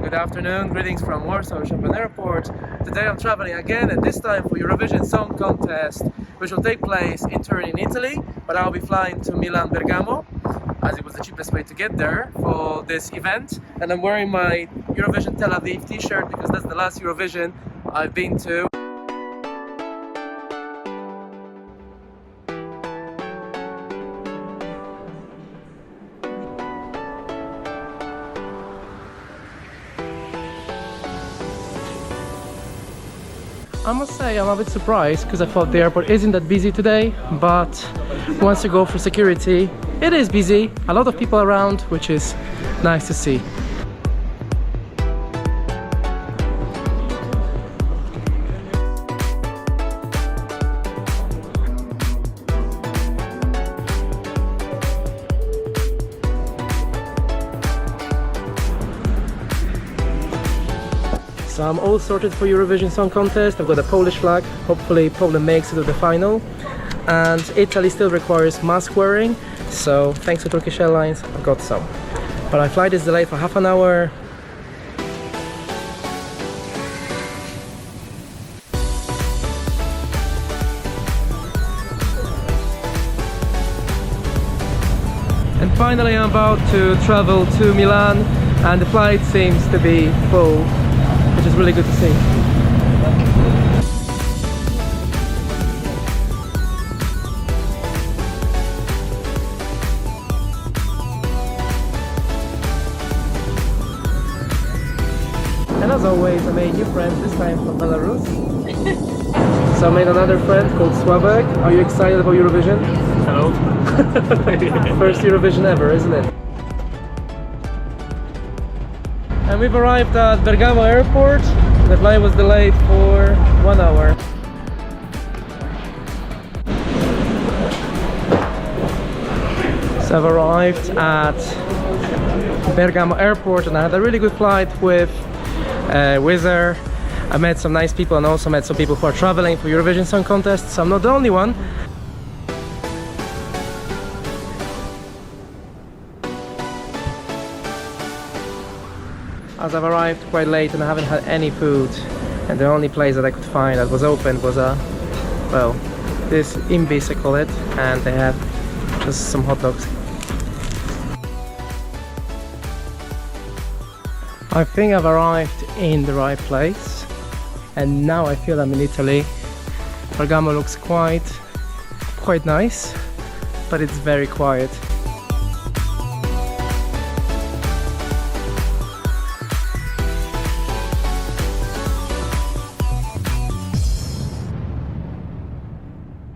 good afternoon. Greetings from Warsaw Chopin Airport. Today I'm traveling again, and this time for Eurovision Song Contest, which will take place in Turin, in Italy. But I'll be flying to Milan Bergamo, as it was the cheapest way to get there for this event. And I'm wearing my Eurovision Tel Aviv t-shirt because that's the last Eurovision I've been to. I must say I'm a bit surprised because I thought the airport isn't that busy today, but once you go for security, it is busy. A lot of people around, which is nice to see. So I'm all sorted for Eurovision Song Contest. I've got a Polish flag. Hopefully Poland makes it to the final. And Italy still requires mask wearing. So thanks to Turkish Airlines, I've got some. But my flight is delayed for half an hour. And finally I'm about to travel to Milan, and the flight seems to be full, which is really good to see. And as always, I made new friends, this time from Belarus. So I made another friend called Sławek. Are you excited about Eurovision? Hello. First Eurovision ever, isn't it? And we've arrived at Bergamo Airport. The flight was delayed for 1 hour. So I've arrived at Bergamo Airport and I had a really good flight with Wizz Air. I met some nice people and also met some people who are traveling for Eurovision Song Contest, so I'm not the only one. As I've arrived quite late and I haven't had any food, and the only place that I could find that was open was this imbiss I call it, and they had just some hot dogs. I think I've arrived in the right place, and now I feel I'm in Italy. Bergamo looks quite nice, but it's very quiet.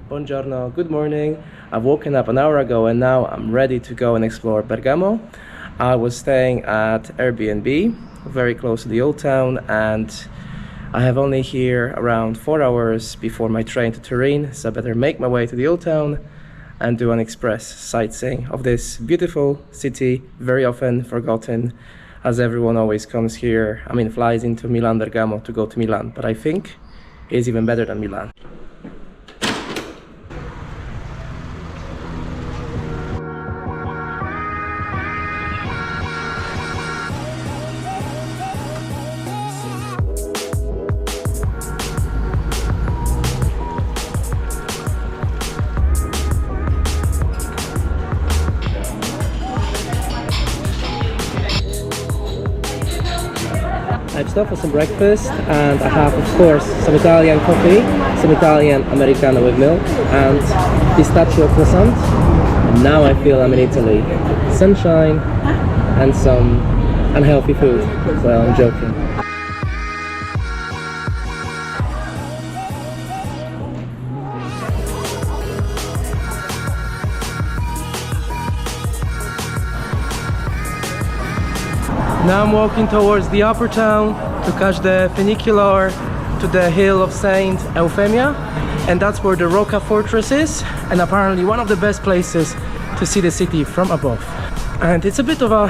Buongiorno, good morning. I've woken up an hour ago and now I'm ready to go and explore Bergamo. I was staying at Airbnb, very close to the old town, and I have only here around 4 hours before my train to Turin, so I better make my way to the old town and do an express sightseeing of this beautiful city, very often forgotten, as everyone always comes here, flies into Milan Bergamo to go to Milan, but I think it's even better than Milan. I've stopped for some breakfast and I have, of course, some Italian coffee, some Italian Americano with milk and pistachio croissant. And now I feel I'm in Italy. Sunshine and some unhealthy food. Well, I'm joking. Now I'm walking towards the upper town to catch the funicular to the hill of Saint Euphemia, and that's where the Rocca fortress is, and apparently one of the best places to see the city from above. And it's a bit of a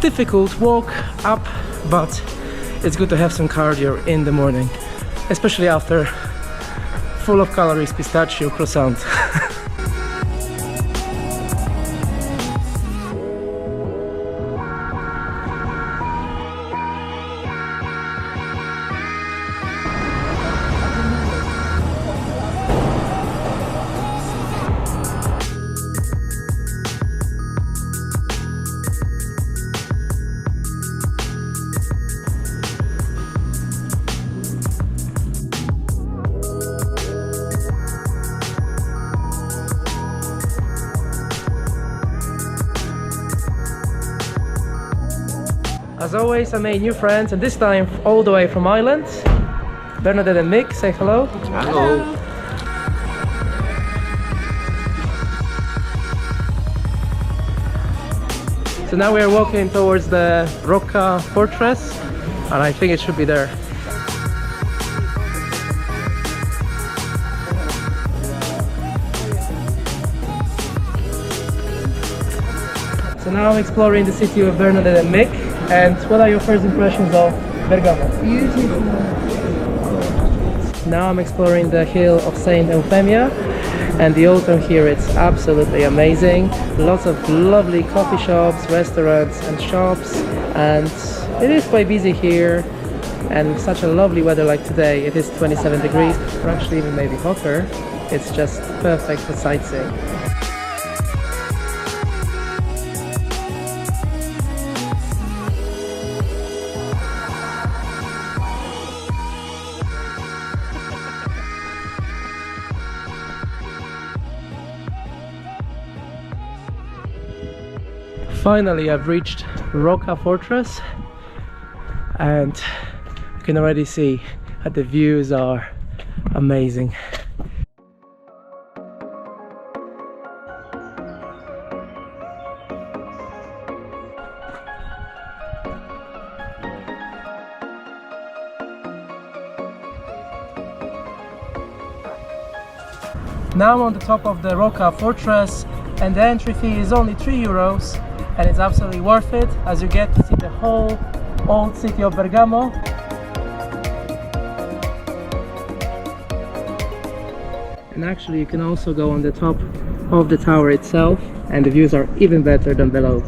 difficult walk up, but it's good to have some cardio in the morning, especially after full of calories pistachio croissant. As always, I made new friends, and this time all the way from Ireland. Bernadette and Mick, say hello. Hello. So now we are walking towards the Rocca fortress, and I think it should be there. So now I'm exploring the city of Bernadette and Mick. And what are your first impressions of Bergamo? Beautiful. Now I'm exploring the hill of Saint Euphemia, and the autumn here, it's absolutely amazing. Lots of lovely coffee shops, restaurants and shops, and it is quite busy here. And such a lovely weather like today, it is 27 degrees, or actually even maybe hotter. It's just perfect for sightseeing. Finally, I've reached Rocca Fortress, and you can already see that the views are amazing. Now I'm on the top of the Rocca Fortress, and the entry fee is only €3. And it's absolutely worth it, as you get to see the whole old city of Bergamo. And actually you can also go on the top of the tower itself, and the views are even better than below.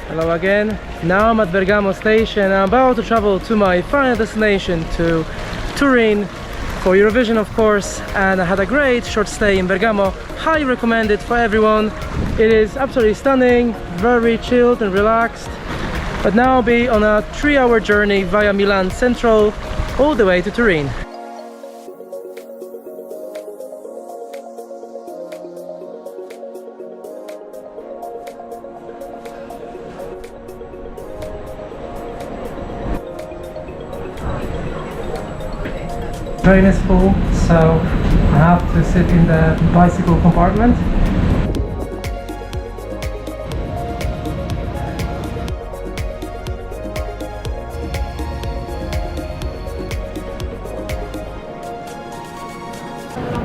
Hello again. Now I'm at Bergamo station. I'm about to travel to my final destination, to Turin, for Eurovision of course, and I had a great short stay in Bergamo. Highly recommend it for everyone. It is absolutely stunning, very chilled and relaxed. But now I'll be on a 3-hour journey via Milan Central all the way to Turin. Train is full, so I have to sit in the bicycle compartment.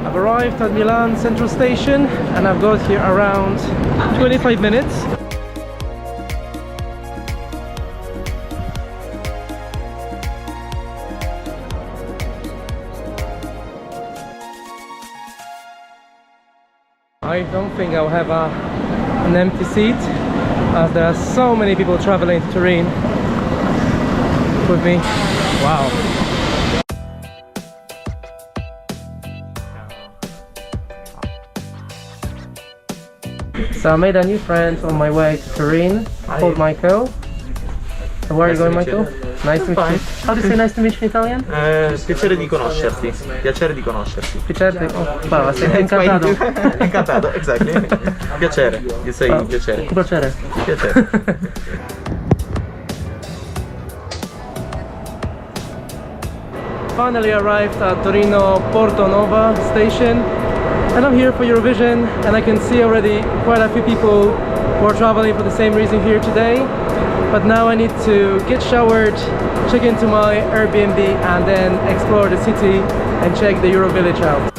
I've arrived at Milan Central Station, and I've got here around 25 minutes. I don't think I'll have an empty seat, as there are so many people traveling to Turin with me. Wow. So I made a new friend on my way to Turin, called Michael. So where are you going, Michael? Nice to meet you. How do you say nice to meet you in Italian? Piacere di conoscerti. Piacere di conoscerti. Piacere. Oh, wow, sei incantato. Incantato, exactly. Piacere. You say piacere. Piacere. Piacere. Finally arrived at Torino Porto Nova station, and I'm here for Eurovision, and I can see already quite a few people who are traveling for the same reason here today. But now I need to get showered, check into my Airbnb, and then explore the city and check the Eurovillage out.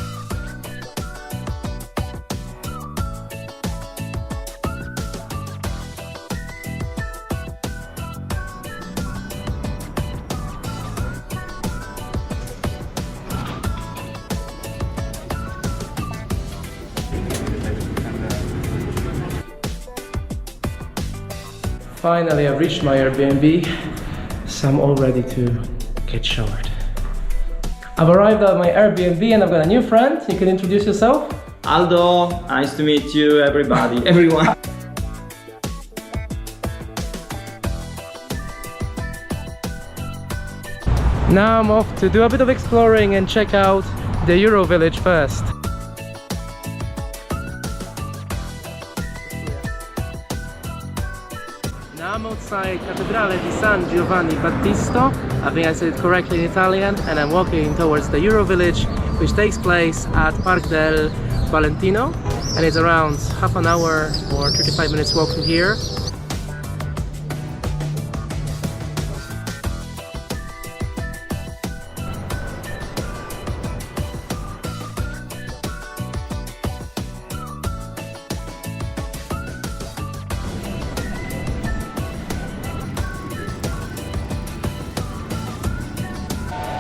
finally I've reached my Airbnb, so I'm all ready to get showered. I've arrived at my Airbnb and I've got a new friend. You can introduce yourself. Aldo, nice to meet you, everybody, everyone. Now I'm off to do a bit of exploring and check out the Eurovillage first. Now I'm outside Cattedrale di San Giovanni Battisto. I think I said it correctly in Italian, and I'm walking towards the Eurovillage, which takes place at Park del Valentino, and it's around half an hour or 35 minutes walk from here.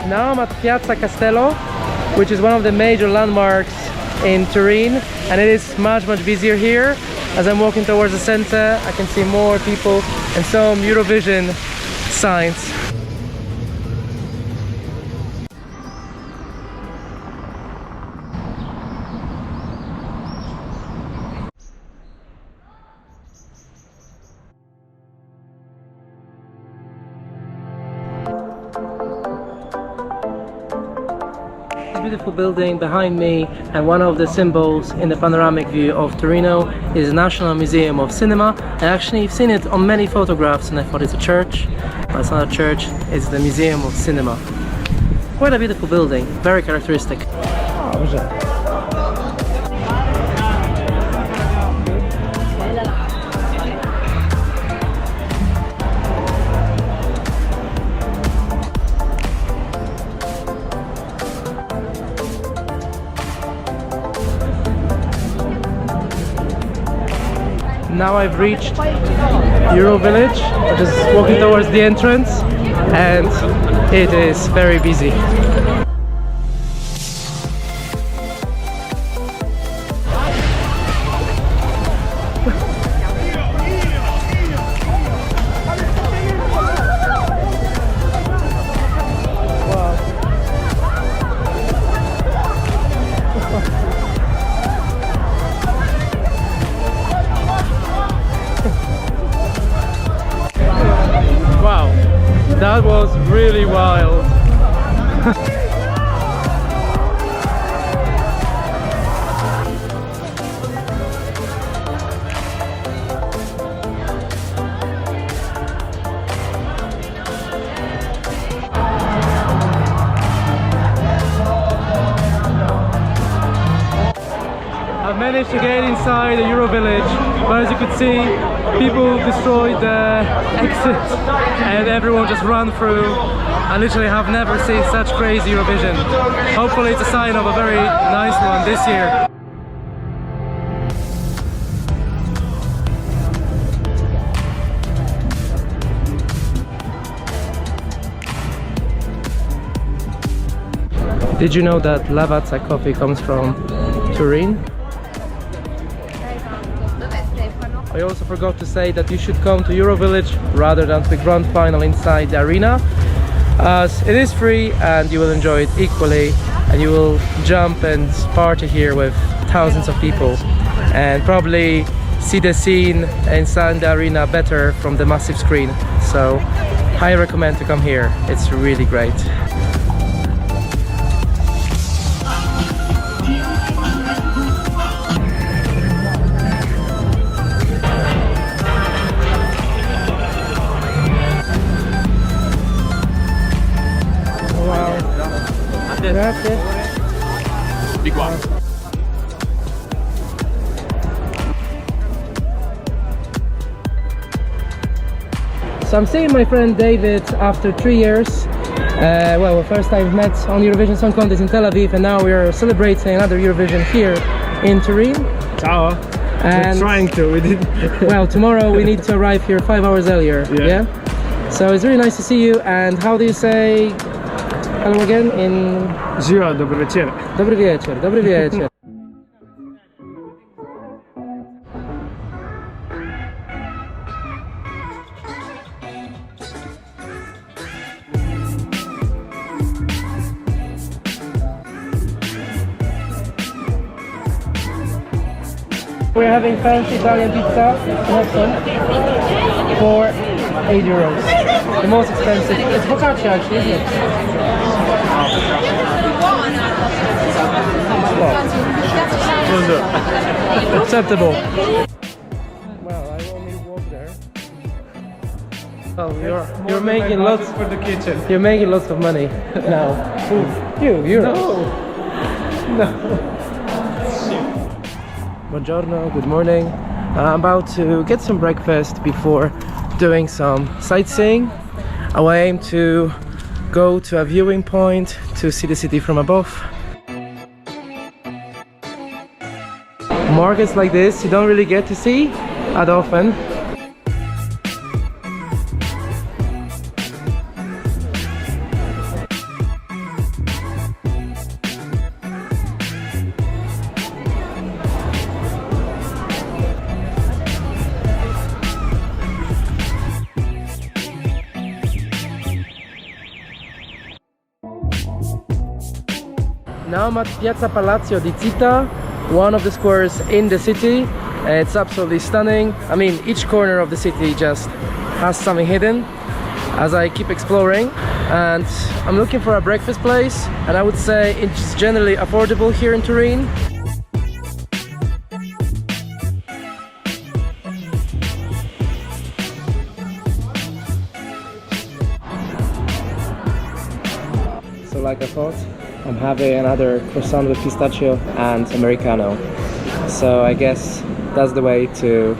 Now I'm at Piazza Castello, which is one of the major landmarks in Turin, and it is much busier here. As I'm walking towards the center, I can see more people and some Eurovision signs. Beautiful building behind me, and one of the symbols in the panoramic view of Torino is the National Museum of Cinema. And actually I've seen it on many photographs and I thought it's a church, but it's not a church, it's the Museum of Cinema. Quite a beautiful building, very characteristic. Now I've reached Eurovillage. I'm just walking towards the entrance and it is very busy. That was really wild. I've managed to get inside the Eurovillage, but as you could see, people destroyed the exit and everyone just ran through. I literally have never seen such crazy Eurovision. Hopefully it's a sign of a very nice one this year. Did you know that Lavazza coffee comes from Turin? I also forgot to say that you should come to Eurovillage rather than to the grand final inside the arena, as it is free and you will enjoy it equally, and you will jump and party here with thousands of people and probably see the scene inside the arena better from the massive screen. So I recommend to come here, it's really great. Grazie. Di qua. So I'm seeing my friend David after 3 years. Well, first time met on Eurovision Song Contest in Tel Aviv, and now we are celebrating another Eurovision here in Turin. Ciao. And we're trying to. We did. Well, tomorrow we need to arrive here 5 hours earlier. Yeah. So it's really nice to see you. And how do you say hello again in? Zio, dobry wieczór. Dobry wieczór. Dobry wieczór. We're having fancy Italian pizza. We have some for €8. The most expensive. It's focaccia actually, isn't it? Well, acceptable. Well, I only walk there. Oh, you're making lots for the kitchen. You're making lots of money now. You're No. Buongiorno, good morning. I'm about to get some breakfast before doing some sightseeing. I aim to go to a viewing point to see the city from above. Markets like this you don't really get to see that often. Now I'm at Piazza Palazzo di Zita, one of the squares in the city. It's absolutely stunning. I mean, each corner of the city just has something hidden as I keep exploring. And I'm looking for a breakfast place, and I would say it's generally affordable here in Turin. So like I thought, I'm having another croissant with pistachio and Americano. So I guess that's the way to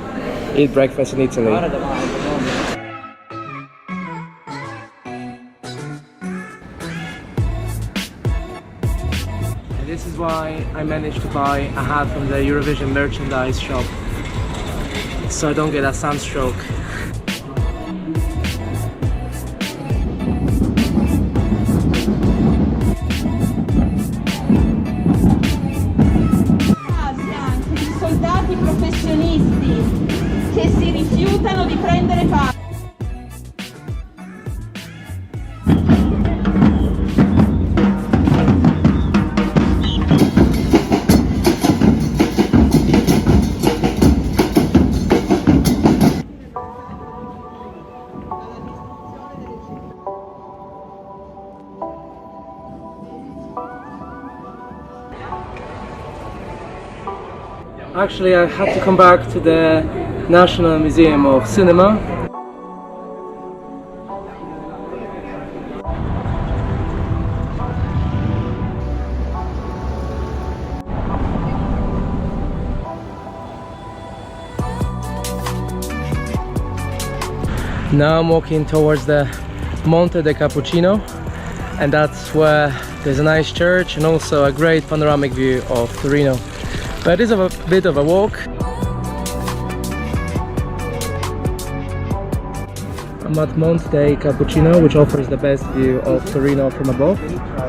eat breakfast in Italy. And this is why I managed to buy a hat from the Eurovision merchandise shop, so I don't get a sunstroke. Professionisti che si rifiutano di prendere parte. Actually, I had to come back to the National Museum of Cinema. Now I'm walking towards the Monte de Cappuccino, and that's where there's a nice church and also a great panoramic view of Torino. But it is a bit of a walk. I'm at Monte de Cappuccino, which offers the best view of Torino from above,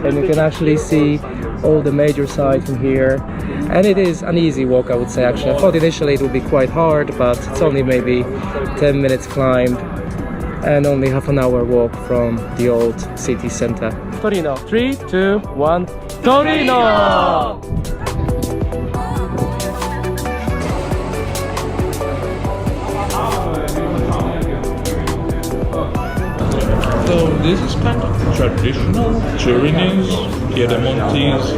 and you can actually see all the major sites from here. And it is an easy walk, I would say. Actually, I thought initially it would be quite hard, but it's only maybe 10 minutes climb and only half an hour walk from the old city center. Torino. 3, 2, 1. Torino! So this is kind of traditional Turinese, Piemonte's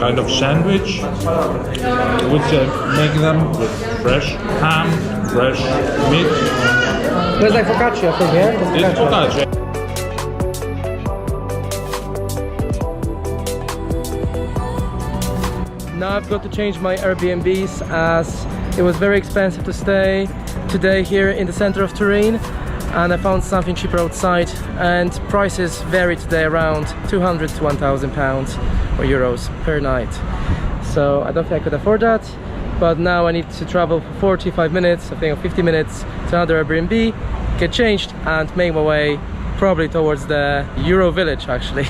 kind of sandwich, which make them with fresh ham, fresh meat. There's like focaccia, I think, yeah? It's focaccia. Now I've got to change my Airbnbs as it was very expensive to stay today here in the center of Turin, and I found something cheaper outside, and prices vary today around 200 to 1,000 pounds or euros per night. So I don't think I could afford that, but now I need to travel for 45 minutes, I think, or 50 minutes to another Airbnb, get changed and make my way probably towards the Eurovillage actually.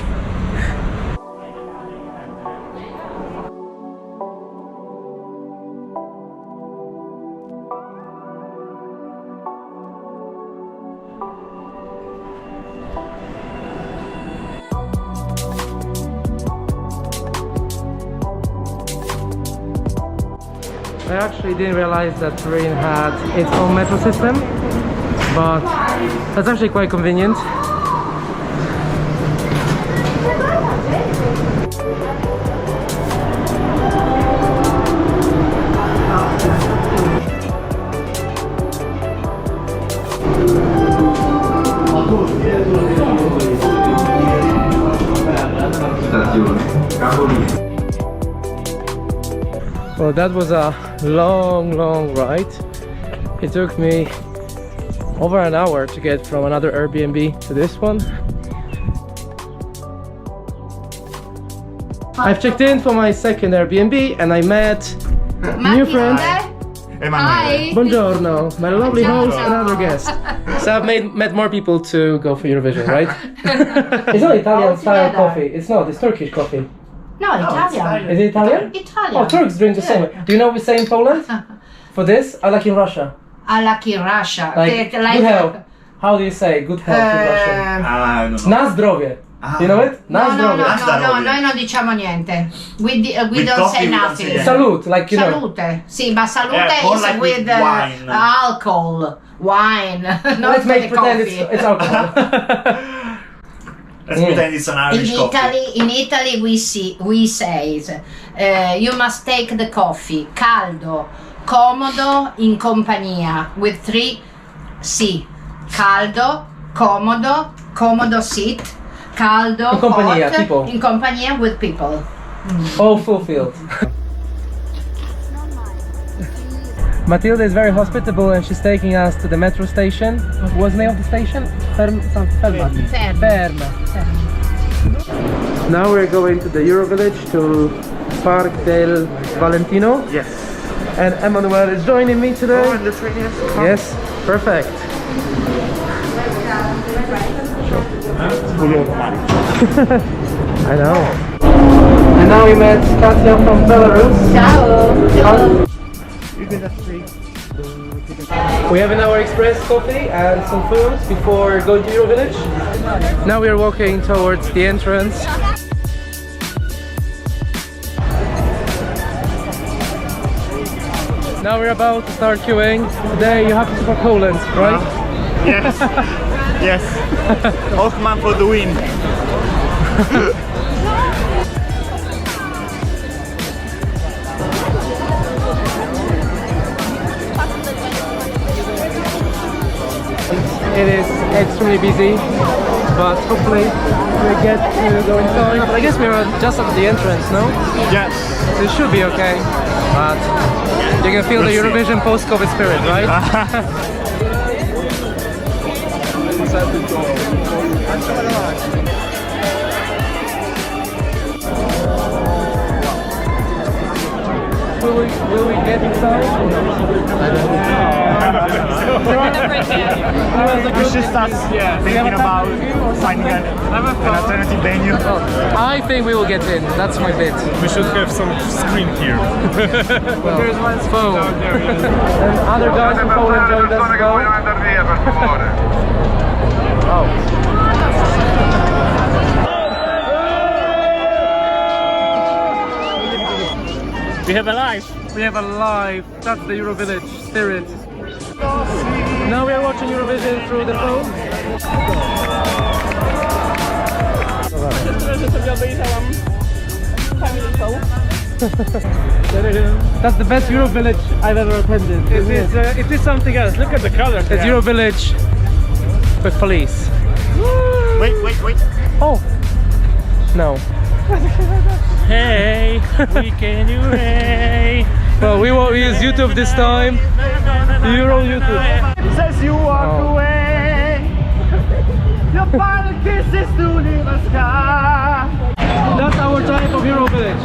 I actually didn't realize that Turin had its own metro system, but that's actually quite convenient. Well, that was a long ride. It took me over an hour to get from another Airbnb to this one. I've checked in for my second Airbnb and I met new friends. Hi. Buongiorno, my lovely host and other guest. So I've met more people to go for Eurovision, right? It's not Italian style coffee. It's not. It's Turkish coffee. No, Italian. Is it Italian? Italian. Oh, Turks drink the same way. Do you know what we say in Poland? For this, I like in Russia. I like in Russia. Like, good health. How do you say good health in Russian? Na zdrowie. You know it? Na zdrowie. No, noi non diciamo niente. We don't say nothing. Salute, like you know. Salute. Sì, ma salute is like with wine. alcohol. Wine. Not Let's make pretend coffee. it's alcohol. Let's pretend it's an Irish coffee. In Italy we say you must take the coffee caldo, comodo, in compagnia with 3 C. Caldo, comodo sit, caldo, In compagnia, hot, people. in compagnia with people. All fulfilled. Matilda is very hospitable and she's taking us to the metro station. What's the name of the station? Ferma. Now we're going to the Eurovillage, to Park del Valentino. Yes. And Emmanuel is joining me today. Oh, and the train is Yes, perfect. I know. And now we met Katia from Belarus. Ciao. We have an hour express coffee and some food before going to Eurovillage. Now we are walking towards the entrance. Now we're about to start queuing. Today you have to support Poland, right? Yes. Yes. Hoffman for the win. It is extremely busy, but hopefully we get to go inside. I guess we're just at the entrance, no? Yes. So it should be okay, but you can feel the Eurovision post-COVID spirit, right? Will we get inside? I don't know. We should start thinking about finding an alternative venue. I think we will get in. That's my bit. We should have some screen here. Well, there's one phone. And other guys from Poland joined us as well. Oh. We have a live. We have a live. That's the Eurovillage spirit. Now we are watching Eurovision through the phone. That's the best Eurovillage I've ever attended. It is something else. Look at the colors. It's Eurovillage with police. Wait. Oh! No. Hey, we can you hey. Well, we won't use YouTube this time. Euro YouTube. Says you walk Oh. away. Your final kiss is to leave the sky. That's our type of Eurovillage.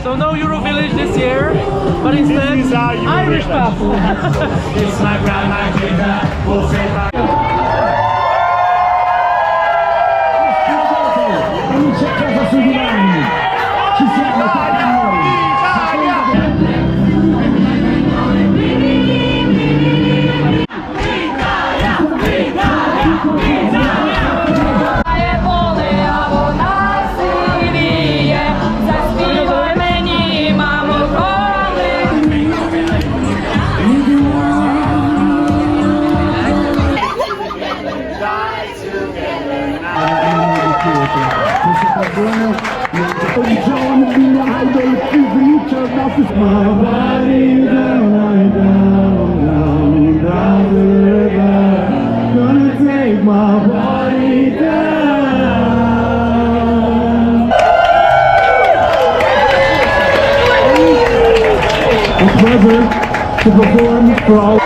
So no Eurovillage this year, but instead This is our Eurovillage. Irish pub. It's my grandma, we'll say bye. Lying down the river, gonna take my body down. A pleasure to perform for all.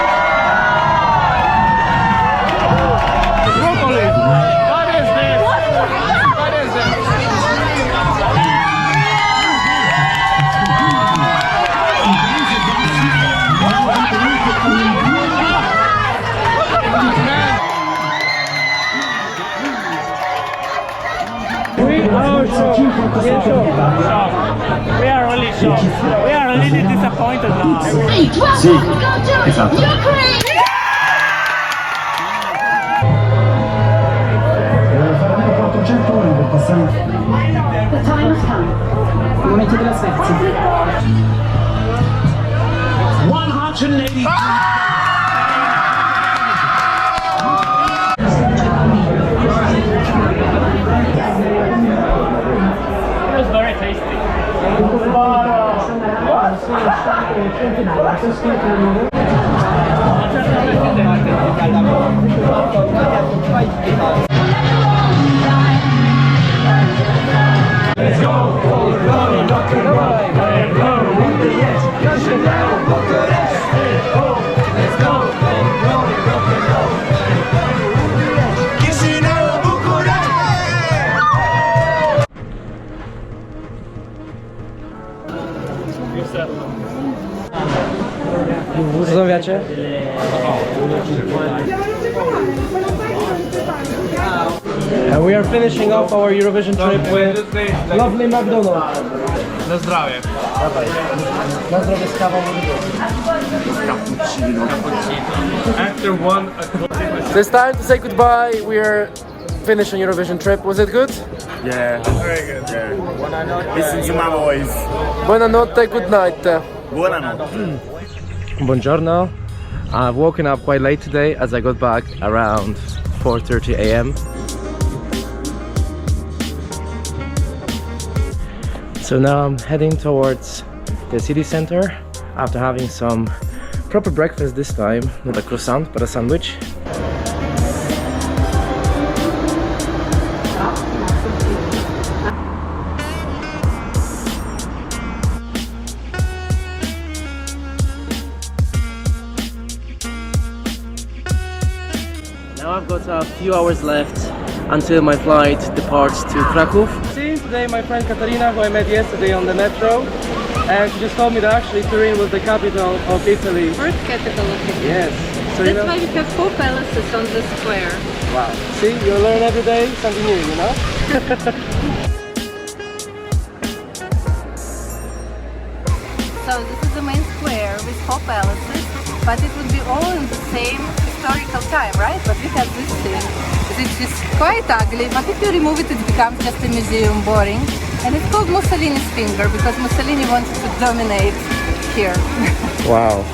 We are really shocked. We are really disappointed now. Sì, esatto. Saranno 400 ore per passare. The time has come. Il momento della svezia. 180. It was very tasty. Let's go, rock and roll, let's go, Co zamawiacie? And we are finishing off our Eurovision trip with lovely McDonald's. Na zdrowie. Na zdrowie z kawą. After 1 o'clock. So it's time to say goodbye. We are finishing Eurovision trip. Was it good? Yeah, Very good. yeah. Listen to my voice. Buonanotte, good night. Buonanotte. Buongiorno. I've woken up quite late today as I got back around 4:30 a.m. So now I'm heading towards the city center after having some proper breakfast this time, not a croissant but a sandwich. Now I've got a few hours left until my flight departs to Krakow. See, today my friend Katarina, who I met yesterday on the metro, and she just told me that actually Turin was the capital of Italy. First capital of Italy. Yes. So That's why we have 4 palaces on the square. Wow. See, you learn every day something new, you know? So this is the main square with 4 palaces, but it would be all in the same historical time, right? But we have this thing. It is quite ugly, but if you remove it, it becomes just a museum, boring. And it's called Mussolini's finger because Mussolini wanted to dominate here. Wow.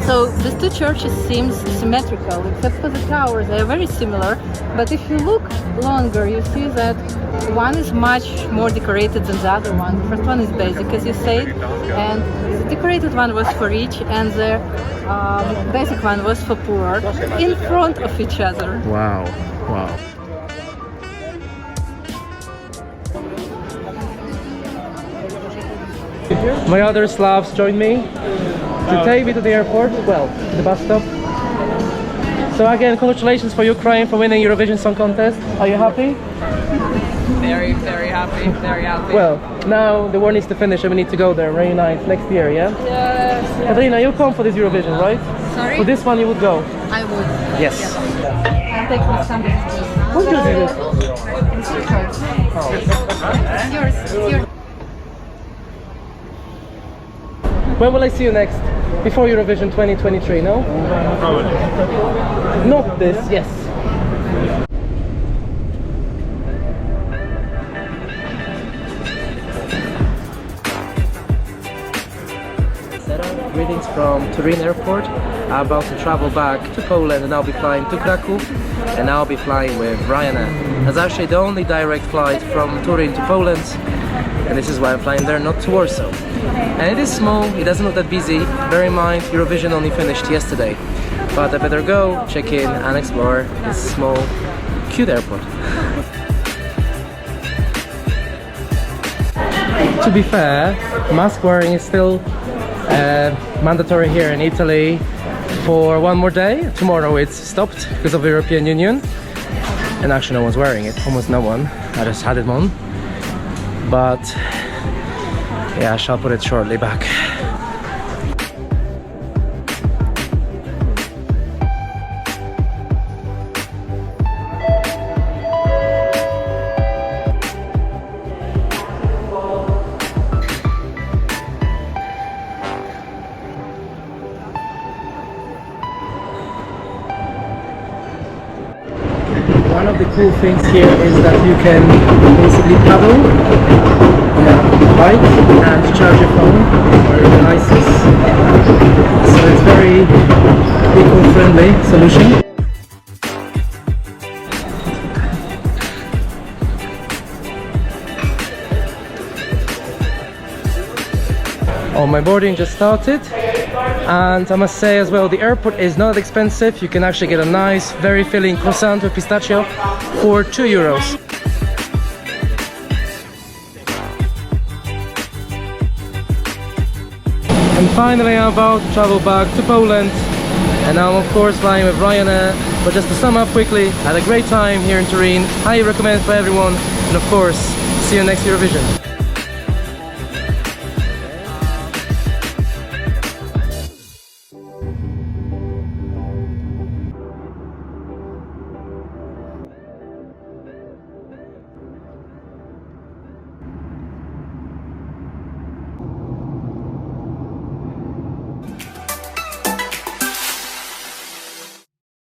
So these two churches seem symmetrical, except for the towers. They are very similar, but if you look longer, you see that one is much more decorated than the other one. The first one is basic, as you said, and the decorated one was for rich, and the basic one was for poor, in front of each other. Wow. Wow. My other Slavs joined me to take me to the airport, well, to the bus stop. So again, congratulations for Ukraine for winning Eurovision Song Contest. Are you happy? Very, very happy, very happy. Well, now the war needs to finish and we need to go there, very nice, next year, yeah? Yes. Katarina, you come for this Eurovision, right? Sorry? For this one you would go? I would. Yes. I'll take my something. Who's doing this? It's your choice. It's yours. It's yours. When will I see you next? Before Eurovision 2023, no? Probably. Not this, yes. Great greetings from Turin airport. I'm about to travel back to Poland and I'll be flying to Krakow and I'll be flying with Ryanair. That's actually the only direct flight from Turin to Poland, and this is why I'm flying there, not to Warsaw. And it is small, it doesn't look that busy. Bear in mind, Eurovision only finished yesterday. But I better go, check in and explore this small, cute airport. To be fair, mask wearing is still mandatory here in Italy for one more day. Tomorrow it's stopped because of the European Union. And actually no one's wearing it, almost no one. I just had it on. But yeah, I shall put it shortly back. One of the cool things here is that you can basically paddle on a bike and charge your phone or your devices. So it's very eco-friendly solution. Oh, my boarding just started. And I must say as well, the airport is not expensive. You can actually get a nice, very filling croissant with pistachio for €2. And finally I'm about to travel back to Poland, and now I'm of course flying with Ryanair. But just to sum up quickly, I had a great time here in Turin. Highly recommend for everyone, and of course, see you next Eurovision.